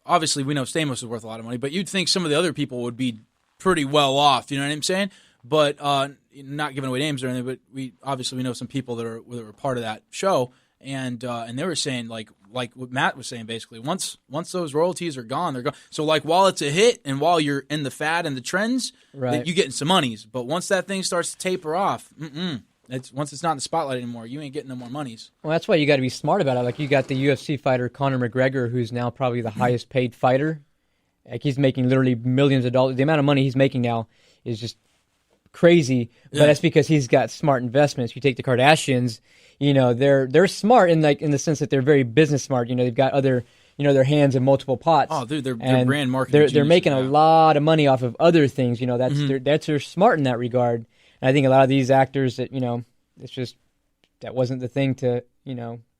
obviously we know Stamos is worth a lot of money, but you'd think some of the other people would be pretty well off. You know what I'm saying? But not giving away names or anything, but we know some people that were part of that show, and they were saying like what Matt was saying, basically once those royalties are gone, they're gone. So like while it's a hit and while you're in the fad and the trends, right, you're getting some monies. But once that thing starts to taper off, once it's not in the spotlight anymore, you ain't getting no more monies. Well, that's why you got to be smart about it. Like you got the UFC fighter Conor McGregor, who's now probably the highest paid fighter. Like he's making literally millions of dollars. The amount of money he's making now is just crazy. But that's because he's got smart investments. You take the Kardashians, they're smart in the sense that they're very business smart. They've got other, their hands in multiple pots. Oh, dude, they're brand marketing. They're making a lot of money off of other things. They're smart in that regard. And I think a lot of these actors that it's just that wasn't the thing to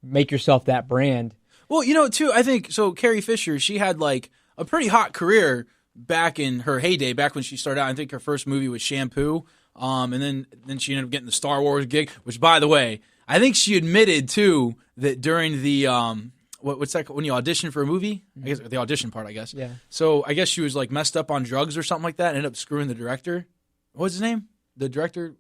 make yourself that brand. Well, too, I think so. Carrie Fisher, she had like a pretty hot career back in her heyday, back when she started out. I think her first movie was Shampoo, and then she ended up getting the Star Wars gig. Which, by the way, I think she admitted too that during the what's that when you audition for a movie? I guess the audition part. I guess. Yeah. So I guess she was like messed up on drugs or something like that, and ended up screwing the director. What was his name? The director?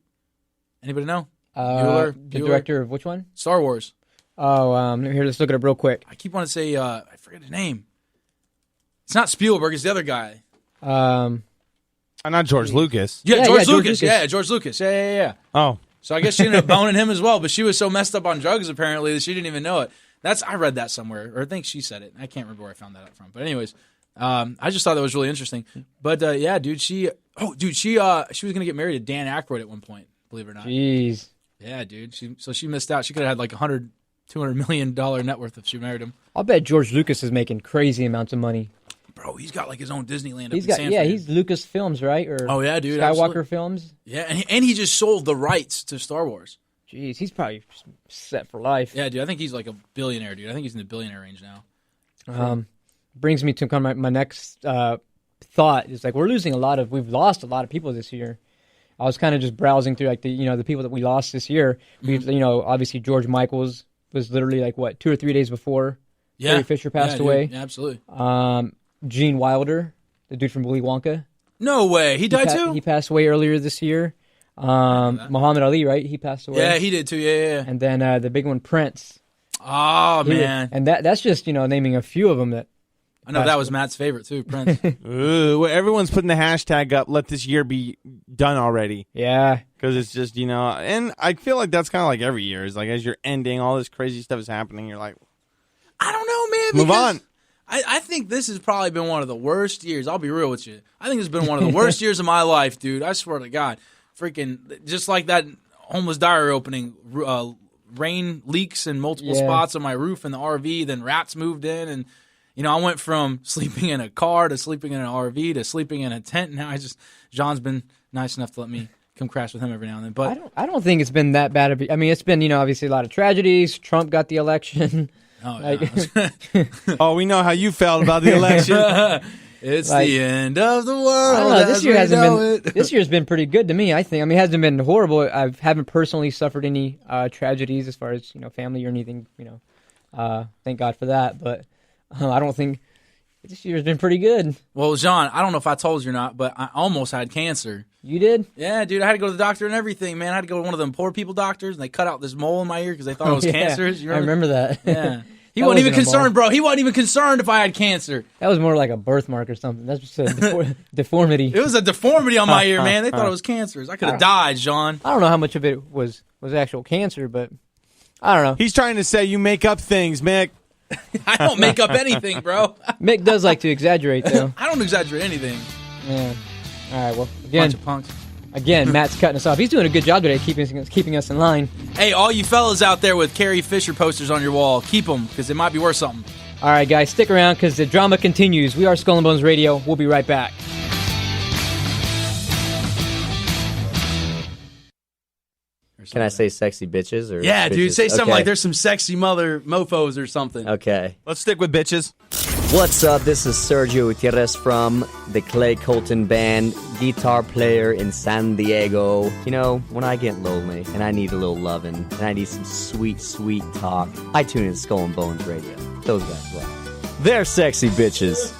Anybody know? The director of which one? Star Wars. Oh, here, let's look it up real quick. I keep wanting to say, I forget his name. It's not Spielberg, it's the other guy. Not George Lucas. Yeah, George Lucas. Yeah, George Lucas. Yeah. Oh. So I guess she ended up boning him as well, but she was so messed up on drugs, apparently, that she didn't even know it. I read that somewhere, or I think she said it. I can't remember where I found that out from. But anyways, I just thought that was really interesting. But, yeah, dude, she was going to get married to Dan Aykroyd at one point, believe it or not. Jeez. Yeah, dude. She missed out. She could have had like $200 million net worth if she married him. I'll bet George Lucas is making crazy amounts of money. Bro, he's got like his own Disneyland. He's Lucas Films, right? Or oh yeah, dude, Skywalker absolutely. Films. Yeah, and he just sold the rights to Star Wars. Jeez, he's probably set for life. Yeah, dude, I think he's like a billionaire, dude. I think he's in the billionaire range now. Brings me to kind of my next thought is like we've lost a lot of people this year. I was kind of just browsing through like the people that we lost this year. We obviously George Michaels was literally like 2 or 3 days before Carrie Fisher passed away. Yeah, absolutely. Gene Wilder, the dude from Willy Wonka. No way, he died too. He passed away earlier this year. Muhammad Ali, right? He passed away. Yeah, he did too. Yeah. And then the big one, Prince. Oh man. And that's just naming a few of them that. I know that was Matt's favorite too, Prince. Ooh, everyone's putting the hashtag up. Let this year be done already. Yeah, because it's just and I feel like that's kind of like every year. Is like as you're ending, all this crazy stuff is happening. You're like, I don't know, man. Move on. I think this has probably been one of the worst years. I'll be real with you. I think it's been one of the worst years of my life, dude. I swear to God. Freaking, just like that Homeless Diary opening, rain leaks in multiple spots on my roof in the RV, then rats moved in, and, I went from sleeping in a car to sleeping in an RV to sleeping in a tent. Now John's been nice enough to let me come crash with him every now and then. But I don't think it's been that bad. It's been, obviously a lot of tragedies. Trump got the election. Oh, oh, we know how you felt about the election. It's the end of the world. I don't know, this year's been pretty good to me, I think. It hasn't been horrible. I haven't personally suffered any tragedies as far as, family or anything, thank God for that. But I don't think this year's been pretty good. Well, John, I don't know if I told you or not, but I almost had cancer. You did? Yeah, dude. I had to go to the doctor and everything, man. I had to go to one of them poor people doctors, and they cut out this mole in my ear because they thought it was cancerous. I remember that. Yeah. He wasn't even concerned, bro. He wasn't even concerned if I had cancer. That was more like a birthmark or something. That's just a deformity. It was a deformity on my ear, man. They thought it was cancerous. I could have died, John. I don't know how much of it was actual cancer, but I don't know. He's trying to say you make up things, Mick. I don't make up anything, bro. Mick does like to exaggerate, though. I don't exaggerate anything. Yeah. All right, well, again. Bunch of punks. Again, Matt's cutting us off. He's doing a good job today keeping us in line. Hey, all you fellas out there with Carrie Fisher posters on your wall, keep them because it might be worth something. All right, guys, stick around because the drama continues. We are Skull and Bones Radio. We'll be right back. Can I say sexy bitches? Or yeah, bitches? Dude, say something like there's some sexy mother mofos or something. Okay. Let's stick with bitches. What's up? This is Sergio Gutierrez from the Clay Colton Band, guitar player in San Diego. When I get lonely and I need a little loving and I need some sweet, sweet talk, I tune in Skull and Bones Radio. Those guys rock. They're sexy bitches.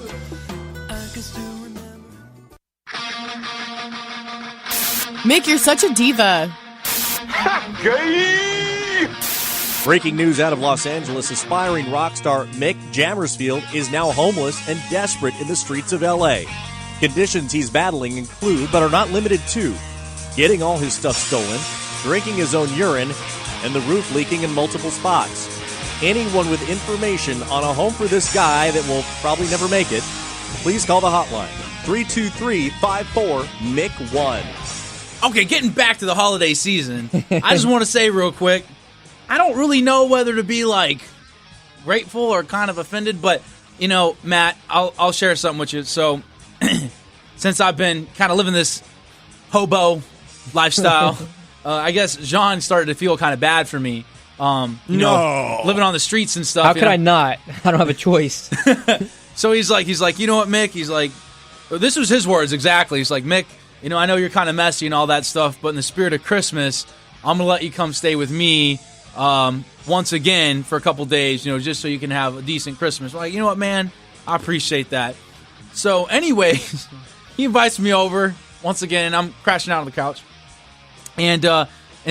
Mick, you're such a diva. Breaking news out of Los Angeles, aspiring rock star Mick Jammersfield is now homeless and desperate in the streets of L.A. Conditions he's battling include, but are not limited to, getting all his stuff stolen, drinking his own urine, and the roof leaking in multiple spots. Anyone with information on a home for this guy that will probably never make it, please call the hotline, 323-54-MIC-1. Okay, getting back to the holiday season, I just want to say real quick, I don't really know whether to be, like, grateful or kind of offended, but, you know, Matt, I'll share something with you. So, since I've been kind of living this hobo lifestyle, I guess Jean started to feel kind of bad for me. Know, living on the streets and stuff. How could I not? I don't have a choice. So he's like, you know what, Mick? He's like, this was his words exactly. He's like, Mick, you know, I know you're kind of messy and all that stuff, but in the spirit of Christmas, I'm going to let you come stay with me once again for a couple days, you know, just so you can have a decent Christmas. I'm like, you know what, man? I appreciate that. So anyways, he invites me over once again, and I'm crashing out on the couch. And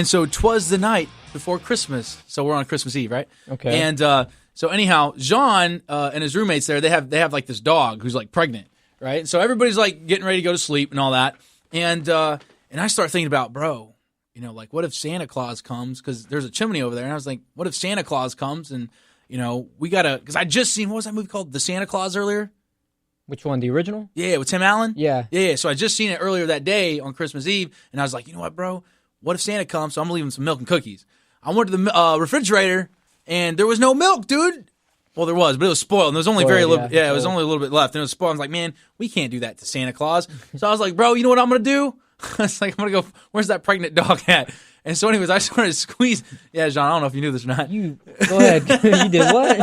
so 'twas the night before Christmas. So we're on Christmas Eve, right? Okay. And so anyhow, Jean and his roommates there, they have like this dog who's like pregnant, right? So everybody's like getting ready to go to sleep and all that. And I start thinking about, bro, you know, like what if Santa Claus comes? Because there's a chimney over there. And I was like, what if Santa Claus comes? And, you know, we got to, because I just seen, what was that movie called? The Santa Claus earlier? Which one, the original? Yeah, with Tim Allen? Yeah. Yeah, so I just seen it earlier that day on Christmas Eve. And I was like, you know what, bro? What if Santa comes? So I'm leaving some milk and cookies. I went to the refrigerator, and there was no milk, dude. Well, there was, but it was spoiled. And there was only it was only a little bit left. And it was spoiled. I was like, man, we can't do that to Santa Claus. So I was like, bro, you know what I'm going to do? I was like, I'm going to go, where's that pregnant dog at? And so anyways, I started to squeeze. Yeah, John, I don't know if you knew this or not. You, go ahead. You did what?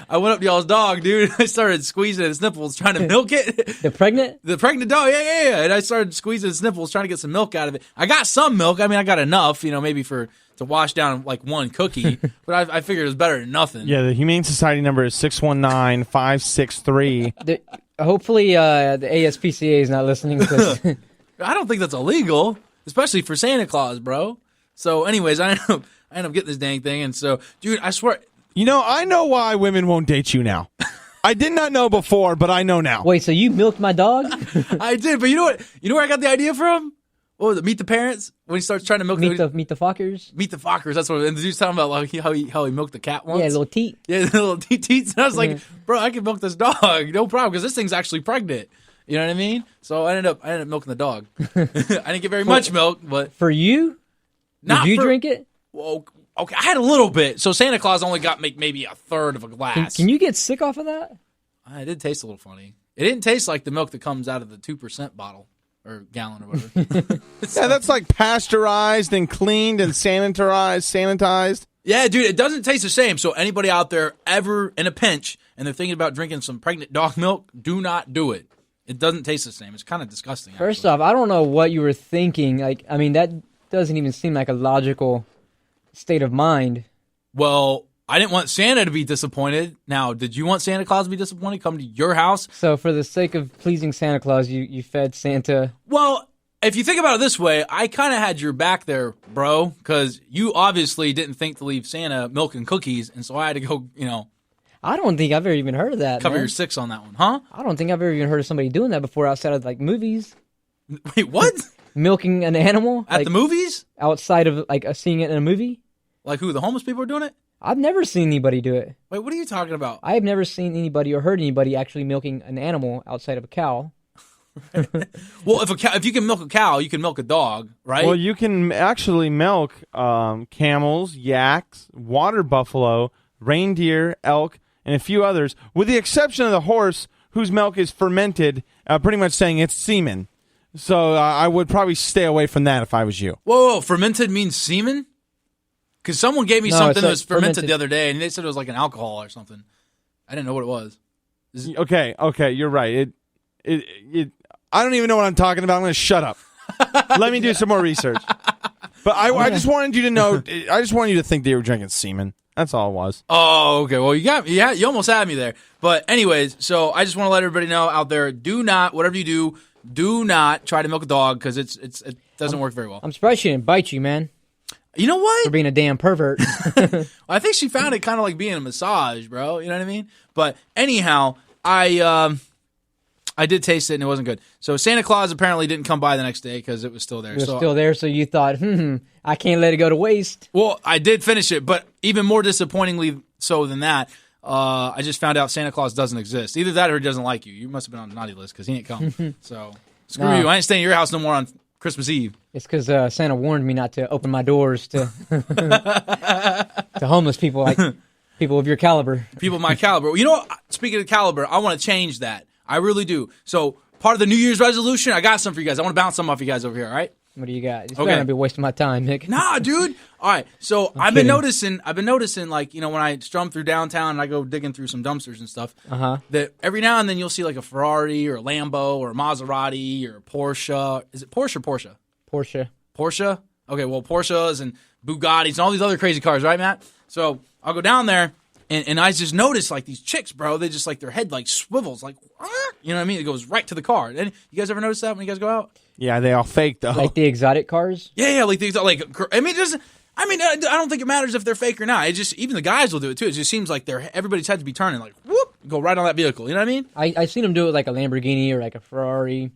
I went up to y'all's dog, dude. I started squeezing its nipples, trying to milk it. The pregnant? The pregnant dog, yeah. And I started squeezing its nipples, trying to get some milk out of it. I got some milk. I mean, I got enough, you know, maybe to wash down like one cookie. But I figured it was better than nothing. Yeah, the Humane Society number is 619-563. Hopefully the ASPCA is not listening to this. I don't think that's illegal, especially for Santa Claus, bro. So anyways, I end up getting this dang thing. And so, dude, I swear. You know, I know why women won't date you now. I did not know before, but I know now. Wait, so you milked my dog? I did, but you know what? You know where I got the idea from? What was it? Meet the Parents? When he starts trying to milk Meet the Fockers? Meet the Fockers. That's what. And the dude's talking about like how he milked the cat once. Yeah, little teat. Yeah, the little teats. And I was like, bro, I can milk this dog, no problem, because this thing's actually pregnant. You know what I mean? So I ended up milking the dog. I didn't get very much milk, but for you, did you drink it? Well, okay, I had a little bit. So Santa Claus only got maybe a third of a glass. Can you get sick off of that? It did taste a little funny. It didn't taste like the milk that comes out of the 2% bottle or gallon or whatever. Yeah, that's like pasteurized and cleaned and sanitized. Yeah, dude, it doesn't taste the same. So anybody out there ever in a pinch and they're thinking about drinking some pregnant dog milk, do not do it. It doesn't taste the same. It's kind of disgusting. First off, I don't know what you were thinking. Like, I mean, that doesn't even seem like a logical state of mind. Well, I didn't want Santa to be disappointed. Now, did you want Santa Claus to be disappointed? Come to your house? So, for the sake of pleasing Santa Claus, you fed Santa. Well, if you think about it this way, I kind of had your back there, bro, because you obviously didn't think to leave Santa milk and cookies, and so I had to go, you know. I don't think I've ever even heard of that. Cover man. your six on that one, huh? I don't think I've ever even heard of somebody doing that before outside of like movies. Wait, what? Milking an animal at the movies? Outside of like seeing it in a movie? Like who? The homeless people are doing it? I've never seen anybody do it. Wait, what are you talking about? I have never seen anybody or heard anybody actually milking an animal outside of a cow. Well, if you can milk a cow, you can milk a dog, right? Well, you can actually milk camels, yaks, water buffalo, reindeer, elk, and a few others, with the exception of the horse, whose milk is fermented, pretty much saying it's semen. So I would probably stay away from that if I was you. Whoa, fermented means semen? Because someone gave me something that was fermented the other day, and they said it was like an alcohol or something. I didn't know what it was. Okay, you're right. It. I don't even know what I'm talking about. I'm going to shut up. Let me do some more research. But I just wanted you to know. I just wanted you to think they were drinking semen. That's all it was. Oh, okay. Well, you almost had me there. But anyways, so I just want to let everybody know out there, do not, whatever you do not try to milk a dog because it doesn't work very well. I'm surprised she didn't bite you, man, You know what? for being a damn pervert. I think she found it kind of like being a massage, bro. You know what I mean? But anyhow, I did taste it and it wasn't good. So Santa Claus apparently didn't come by the next day because it was still there. It was still there, so you thought, I can't let it go to waste. Well, I did finish it, but even more disappointingly so than that, I just found out Santa Claus doesn't exist. Either that or he doesn't like you. You must have been on the naughty list because he ain't come. So screw you. I ain't staying at your house no more on Christmas Eve. It's because Santa warned me not to open my doors to to homeless people, like people of your caliber. People of my caliber. Well, you know what? Speaking of caliber, I want to change that. I really do. So part of the New Year's resolution, I got some for you guys. I want to bounce some off you guys over here, all right? What do you got? It's Okay. better not be wasting my time, Nick. Nah, dude. All right. So I've kidding. been noticing, like, you know, when I strum through downtown and I go digging through some dumpsters and stuff, that every now and then you'll see like a Ferrari or a Lambo or a Maserati or a Porsche. Is it Porsche or Porsche? Porsche? Okay, well, Porsches and Bugattis and all these other crazy cars, right, Matt? So I'll go down there and I just notice like these chicks, bro, they just like their head like swivels, like, you know what I mean? It goes right to the car. And you guys ever notice that when you guys go out? Yeah, they all fake though. Like the exotic cars? Yeah, like these, like I mean, I don't think it matters if they're fake or not. It just even the guys will do it too. It just seems like everybody's head to be turning, like whoop, go right on that vehicle. You know what I mean? I seen them do it like a Lamborghini or like a Ferrari.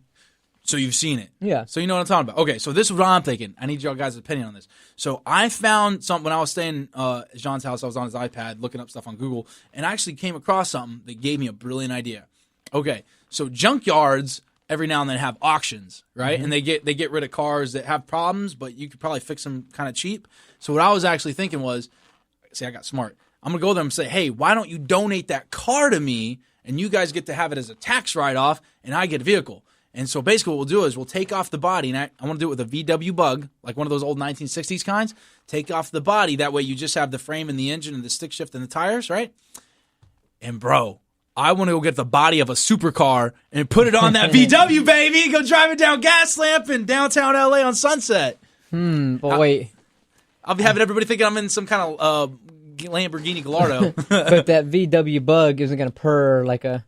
So you've seen it, Yeah. So you know what I'm talking about. Okay, so this is what I'm thinking. I need y'all guys' opinion on this. So I found something when I was staying at Jean's house. I was on his iPad looking up stuff on Google, and I actually came across something that gave me a brilliant idea. Okay, so junkyards every now and then have auctions, right? And they get rid of cars that have problems, but you could probably fix them kind of cheap. So what I was actually thinking was, see, I got smart. I'm gonna go there and say, hey, why don't you donate that car to me, and you guys get to have it as a tax write-off, and I get a vehicle. And so basically what we'll do is we'll take off the body, and I want to do it with a VW Bug, like one of those old 1960s kinds. Take off the body. That way you just have the frame and the engine and the stick shift and the tires, right? And, bro, I want to go get the body of a supercar and put it on that VW, baby. Go drive it down Gaslamp in downtown L.A. on Sunset. But wait. I'll be having everybody thinking I'm in some kind of Lamborghini Gallardo. But that VW Bug isn't going to purr like a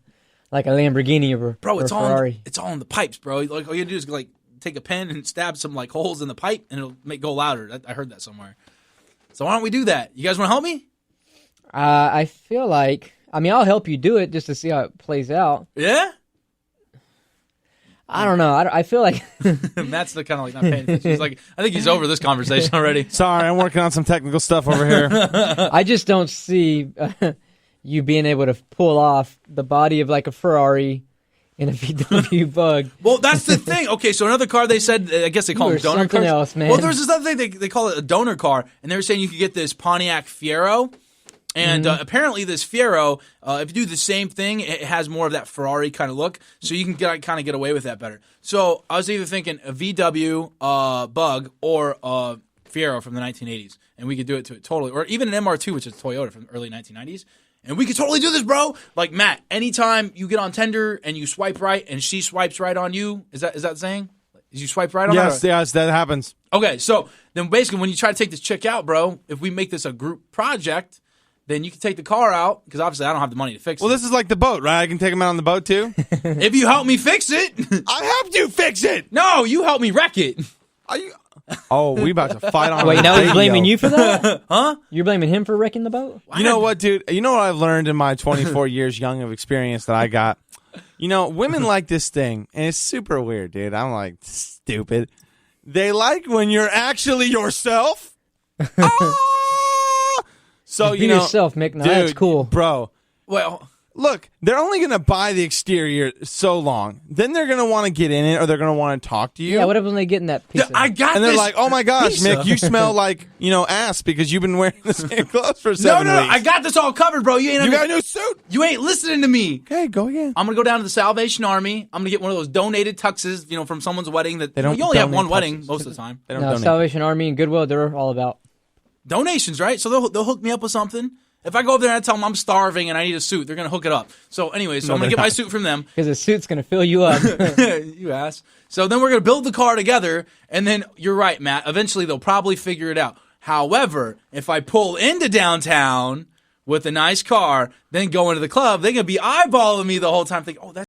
Lamborghini or Bro, or it's a Ferrari. it's all in the pipes, bro. Like all you do is like take a pen and stab some like holes in the pipe, and it'll go louder. I heard that somewhere. So why don't we do that? You guys want to help me? I feel like, I'll help you do it just to see how it plays out. Yeah. I don't know. I feel like Matt's the kind of like not paying attention. He's like, I think he's over this conversation already. Sorry, I'm working on some technical stuff over here. I just don't see you being able to pull off the body of like a Ferrari in a VW Bug. Well, that's the thing. Okay, so another car they said, I guess they call You them are donor something cars. else, man. Well, there's this other thing they call it a donor car, and they were saying you could get this Pontiac Fiero. And apparently this Fiero, if you do the same thing, it has more of that Ferrari kind of look, so you can kind of get away with that better. So I was either thinking a VW Bug or a Fiero from the 1980s, and we could do it to it totally. Or even an MR2, which is Toyota from the early 1990s. And we could totally do this, bro. Like, Matt, anytime you get on Tinder and you swipe right and she swipes right on you, is that saying? Is you swipe right on her? Yes, that happens. Okay, so then basically when you try to take this chick out, bro, if we make this a group project, then you can take the car out, because obviously I don't have the money to fix it. Well, this is like the boat, right? I can take them out on the boat too? If you help me fix it. I helped you fix it! No, you help me wreck it. Are you... Oh, we about to fight on Wait, now he's radio. blaming you for that? Huh? You're blaming him for wrecking the boat? You know what, dude? You know what I've learned in my 24 years young of experience that I got? You know, women like this thing, and it's super weird, dude. I'm like, stupid. They like when you're actually yourself. So, Be yourself, Mick. Now, dude, that's cool. Bro. Well, Look, they're only going to buy the exterior so long. Then they're going to want to get in it, or they're going to want to talk to you. Yeah, what happens when they get in that piece? I got And they're this like, "Oh my gosh, pizza." Mick, you smell like ass because you've been wearing the same clothes for 7 No, weeks." I got this all covered, bro. You got a new suit. You ain't listening to me. Okay, go again. I'm gonna go down to the Salvation Army. I'm gonna get one of those donated tuxes, from someone's wedding. That They don't you only have one donate wedding tuxes. most of the time. They don't No, donate. Salvation Army and Goodwill, they're all about. Donations, right? So they'll hook me up with something. If I go up there and I tell them I'm starving and I need a suit, they're gonna hook it up. So anyway, I'm gonna get my suit from them. Because the suit's going to fill you up. You ass. So then we're gonna build the car together, and then you're right, Matt. Eventually they'll probably figure it out. However, if I pull into downtown with a nice car, then go into the club, they're going to be eyeballing me the whole time thinking, oh, that's